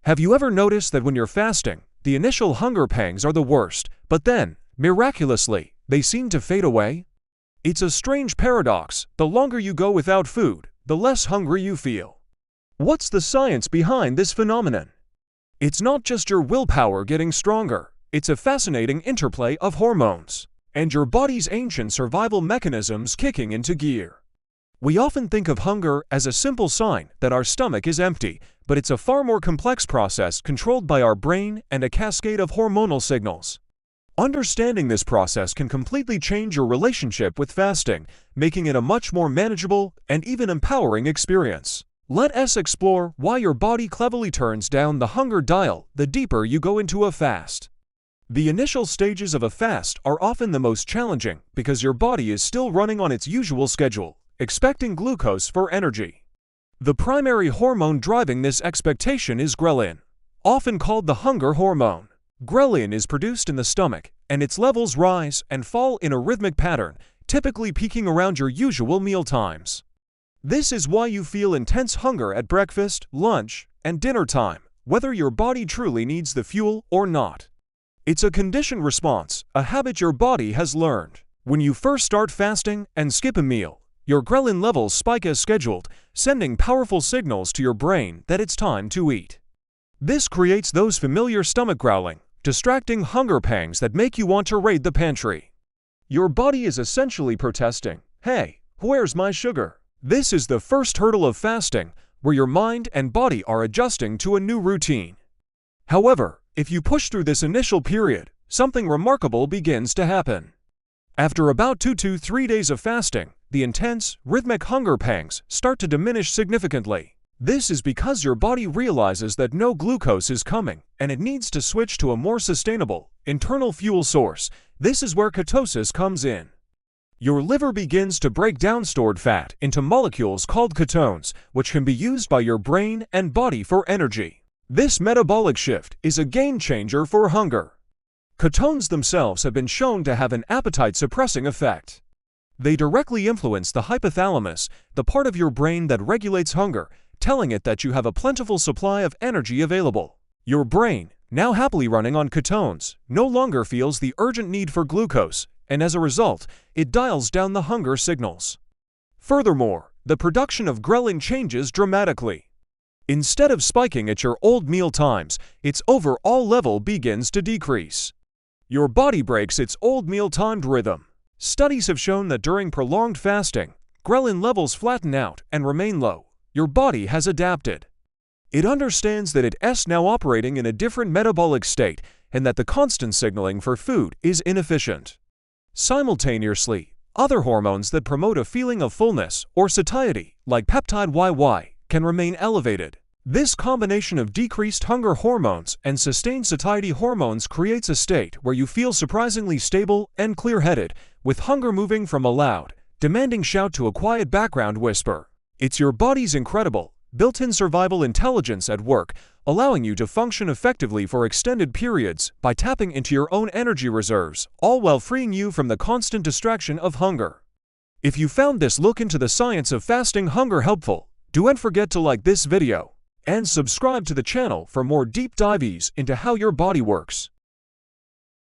Have you ever noticed that when you're fasting, the initial hunger pangs are the worst, but then, miraculously, they seem to fade away? It's a strange paradox. The longer you go without food, the less hungry you feel. What's the science behind this phenomenon? It's not just your willpower getting stronger, it's a fascinating interplay of hormones and your body's ancient survival mechanisms kicking into gear. We often think of hunger as a simple sign that our stomach is empty, but it's a far more complex process controlled by our brain and a cascade of hormonal signals. Understanding this process can completely change your relationship with fasting, making it a much more manageable and even empowering experience. Let us explore why your body cleverly turns down the hunger dial the deeper you go into a fast. The initial stages of a fast are often the most challenging because your body is still running on its usual schedule, expecting glucose for energy. The primary hormone driving this expectation is ghrelin, often called the hunger hormone. Ghrelin is produced in the stomach, and its levels rise and fall in a rhythmic pattern, typically peaking around your usual meal times. This is why you feel intense hunger at breakfast, lunch, and dinner time, whether your body truly needs the fuel or not. It's a conditioned response, a habit your body has learned. When you first start fasting and skip a meal, your ghrelin levels spike as scheduled, sending powerful signals to your brain that it's time to eat. This creates those familiar stomach growling, distracting hunger pangs that make you want to raid the pantry. Your body is essentially protesting, "Hey, where's my sugar?" This is the first hurdle of fasting, where your mind and body are adjusting to a new routine. However, if you push through this initial period, something remarkable begins to happen. After about 2 to 3 days of fasting, the intense, rhythmic hunger pangs start to diminish significantly. This is because your body realizes that no glucose is coming, and it needs to switch to a more sustainable, internal fuel source. This is where ketosis comes in. Your liver begins to break down stored fat into molecules called ketones, which can be used by your brain and body for energy. This metabolic shift is a game changer for hunger. Ketones themselves have been shown to have an appetite-suppressing effect. They directly influence the hypothalamus, the part of your brain that regulates hunger, telling it that you have a plentiful supply of energy available. Your brain, now happily running on ketones, no longer feels the urgent need for glucose, and as a result, it dials down the hunger signals. Furthermore, the production of ghrelin changes dramatically. Instead of spiking at your old meal times, its overall level begins to decrease. Your body breaks its old meal-timed rhythm. Studies have shown that during prolonged fasting, ghrelin levels flatten out and remain low. Your body has adapted. It understands that it is now operating in a different metabolic state and that the constant signaling for food is inefficient. Simultaneously, other hormones that promote a feeling of fullness or satiety, like peptide YY, can remain elevated. This combination of decreased hunger hormones and sustained satiety hormones creates a state where you feel surprisingly stable and clear-headed, with hunger moving from a loud, demanding shout to a quiet background whisper. It's your body's incredible, built-in survival intelligence at work, allowing you to function effectively for extended periods by tapping into your own energy reserves, all while freeing you from the constant distraction of hunger. If you found this look into the science of fasting hunger helpful, don't forget to like this video and subscribe to the channel for more deep dives into how your body works.